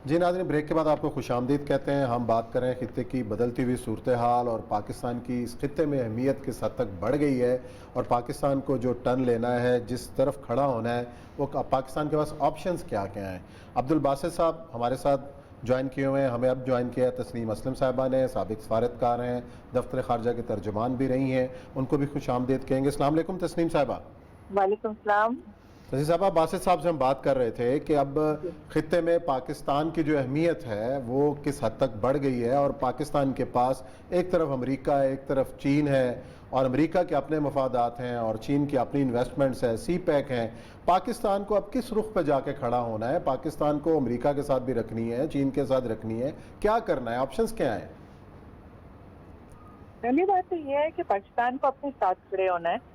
جی ناظرین، بریک کے بعد آپ کو خوش آمدید کہتے ہیں۔ ہم بات کر رہے ہیں خطے کی بدلتی ہوئی صورتحال اور پاکستان کی اس خطے میں اہمیت کس حد تک بڑھ گئی ہے، اور پاکستان کو جو ٹرن لینا ہے، جس طرف کھڑا ہونا ہے، وہ پاکستان کے پاس آپشنز کیا کیا ہیں۔ عبدالباسط صاحب ہمارے ساتھ جوائن کیے ہوئے ہیں، ہمیں اب جوائن کیا ہے تسنیم اسلم صاحبہ نے، سابق سفارتکار ہیں، دفتر خارجہ کے ترجمان بھی رہی ہیں، ان کو بھی خوش آمدید کہیں گے۔ السلام علیکم تسنیم صاحبہ۔ وعلیکم السلام۔ تسنیم صاحبہ، باسط صاحب سے ہم بات کر رہے تھے کہ اب خطے میں پاکستان کی جو اہمیت ہے وہ کس حد تک بڑھ گئی ہے، اور پاکستان کے پاس ایک طرف امریکہ ہے، ایک طرف چین ہے، اور امریکہ کے اپنے مفادات ہیں اور چین کی اپنی انویسٹمنٹس ہیں، سی پیک ہیں۔ پاکستان کو اب کس رخ پہ جا کے کھڑا ہونا ہے؟ پاکستان کو امریکہ کے ساتھ بھی رکھنی ہے، چین کے ساتھ رکھنی ہے، کیا کرنا ہے؟ آپشنز کیا ہیں؟ پہلی بات تو یہ ہے کہ پاکستان کو اپنے ساتھ کھڑے ہونا ہے۔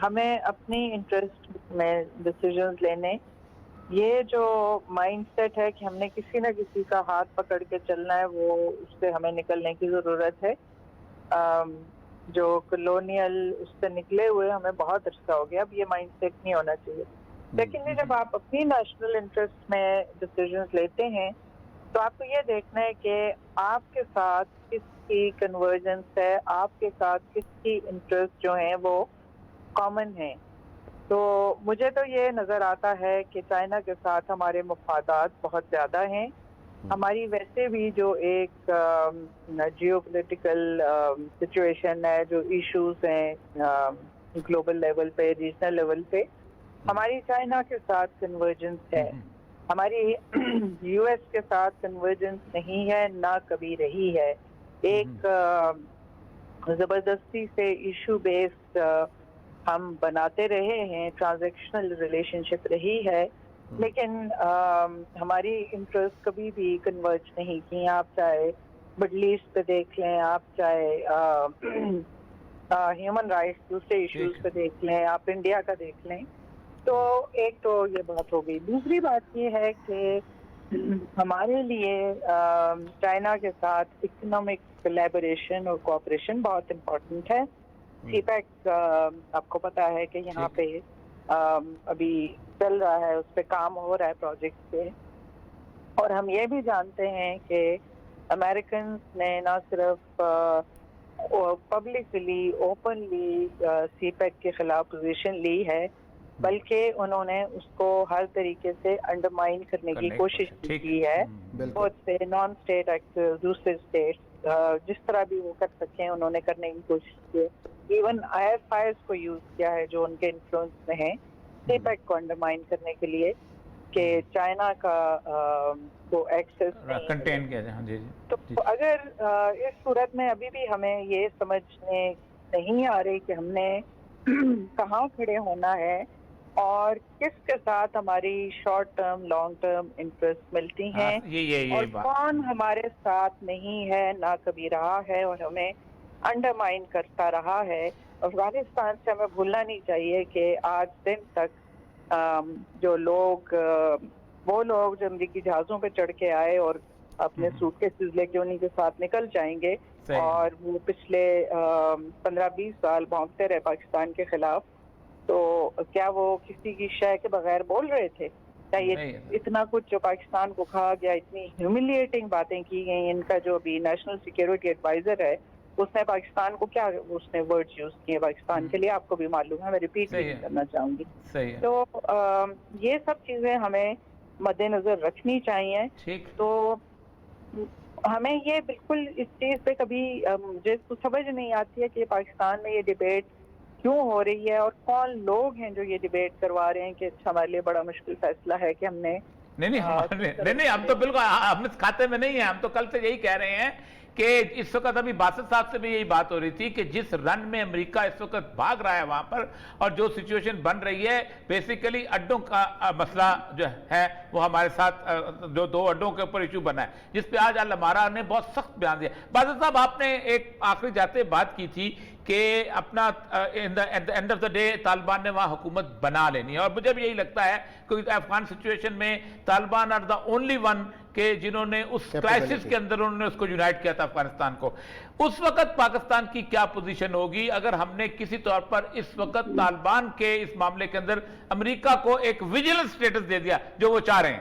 ہمیں اپنی انٹرسٹ میں ڈیسیژنز لینے، یہ جو مائنڈ سیٹ ہے کہ ہم نے کسی نہ کسی کا ہاتھ پکڑ کے چلنا ہے، وہ اس سے ہمیں نکلنے کی ضرورت ہے۔ جو کلونیل اس سے نکلے ہوئے ہمیں بہت عرصہ ہو گیا، اب یہ مائنڈ سیٹ نہیں ہونا چاہیے۔ لیکن جب آپ اپنی نیشنل انٹرسٹ میں ڈیسیژنز لیتے ہیں تو آپ کو یہ دیکھنا ہے کہ آپ کے ساتھ کس کی کنورجنس ہے، آپ کے ساتھ کس کی انٹرسٹ جو ہیں وہ کامن ہیں۔ تو مجھے تو یہ نظر آتا ہے کہ چائنا کے ساتھ ہمارے مفادات بہت زیادہ ہیں۔ ہماری ویسے بھی جو ایک جیو پولیٹیکل سچویشن ہے، جو ایشوز ہیں گلوبل لیول پہ، ریجنل لیول پہ، ہماری چائنا کے ساتھ کنورجنس ہے۔ ہماری یو ایس کے ساتھ کنورجنس نہیں ہے، نہ کبھی رہی ہے۔ ایک زبردستی سے ایشو بیسڈ ہم بناتے رہے ہیں، ٹرانزیکشنل ریلیشن شپ رہی ہے، لیکن ہماری انٹرسٹ کبھی بھی کنورج نہیں کی۔ آپ چاہے مڈل ایسٹ پہ دیکھ لیں، آپ چاہے ہیومن رائٹس دوسرے ایشوز پہ دیکھ لیں، آپ انڈیا کا دیکھ لیں۔ تو ایک تو یہ بات ہو گئی۔ دوسری بات یہ ہے کہ ہمارے لیے چائنا کے ساتھ اکنامک کولیبوریشن اور کوآپریشن بہت امپورٹنٹ ہے۔ سی پیک آپ کو پتا ہے کہ یہاں پہ ابھی چل رہا ہے، اس پہ کام ہو رہا ہے پروجیکٹ پہ، اور ہم یہ بھی جانتے ہیں کہ امریکنز نے نہ صرف پبلکلی اوپنلی سی پیک کے خلاف پوزیشن لی ہے، بلکہ انہوں نے اس کو ہر طریقے سے انڈرمائن کرنے کی کوشش کی ہے۔ بہت سے نان اسٹیٹ ایکٹر، دوسرے اسٹیٹ جس طرح بھی وہ کر سکیں انہوں نے کرنے کی کوشش کی ہے۔ ایون آئی ایف آئی کو یوز کیا ہے جو ان کے انفلوئنس میں ہیں، سی پیک کو انڈرمائن کرنے کے لیے کہ چائنا کا کو ایکسس کنٹین کیا جائے۔ جی تو اگر اس صورت میں ابھی بھی ہمیں یہ سمجھنے نہیں آ رہی کہ ہم نے کہاں کھڑے ہونا ہے اور کس کے ساتھ ہماری short term long term interest ملتی ہیں، اور کون ہمارے ساتھ نہیں ہے، نہ کبھی رہا ہے اور ہمیں انڈرمائن کرتا رہا ہے۔ افغانستان سے ہمیں بھولنا نہیں چاہیے کہ آج دن تک جو لوگ وہ لوگ جو امریکی جہازوں پہ چڑھ کے آئے اور اپنے سوٹ کیسز لے کے انہیں کے ساتھ نکل جائیں گے، اور وہ پچھلے 15-20 سال بھونکتے رہے پاکستان کے خلاف، تو کیا وہ کسی کی شے کے بغیر بول رہے تھے؟ کیا یہ اتنا کچھ جو پاکستان کو کہا گیا، اتنی ہیوملیٹنگ باتیں کی گئیں؟ ان کا جو ابھی نیشنل سیکیورٹی ایڈوائزر ہے اس نے پاکستان کو کیا اس نے ورڈز یوز کیے پاکستان کے لیے، آپ کو بھی معلوم ہے، میں ریپیٹ نہیں کرنا چاہوں گی۔ تو یہ سب چیزیں ہمیں مد نظر رکھنی چاہیے۔ تو ہمیں یہ بالکل اس چیز پہ کبھی مجھے سمجھ نہیں آتی ہے کہ پاکستان میں یہ ڈیبیٹ کیوں ہو رہی ہے، اور کون لوگ ہیں جو یہ ڈیبیٹ کروا رہے ہیں کہ ہمارے لیے بڑا مشکل فیصلہ ہے کہ ہم نے نہیں ہم تو بالکل ہم اس کھاتے میں نہیں ہیں۔ ہم تو کل سے یہی کہہ رہے ہیں کہ اس وقت ابھی باسط صاحب سے بھی یہی بات ہو رہی تھی کہ جس رن میں امریکہ اس وقت بھاگ رہا ہے وہاں پر، اور جو سچویشن بن رہی ہے، بیسیکلی اڈوں کا مسئلہ جو ہے وہ ہمارے ساتھ جو 2 اڈوں کے اوپر ایشو بنا ہے، جس پہ آج المارا نے بہت سخت بیان دیا۔ باسط صاحب، آپ نے ایک آخری جاتے بات کی تھی کہ اپنا and of the day Taliban نے وہاں حکومت بنا لینی ہے، اور مجھے بھی یہی لگتا ہے کہ افغان سچویشن میں Taliban are the only one کہ جنہوں نے اس کرائسس کے اندر انہوں نے اس کو یونائٹ کیا تھا افغانستان کو۔ اس وقت پاکستان کی کیا پوزیشن ہوگی اگر ہم نے کسی طور پر اس وقت طالبان کے اس معاملے کے اندر امریکہ کو ایک ویجیلنس سٹیٹس دے دیا جو وہ چاہ رہے ہیں؟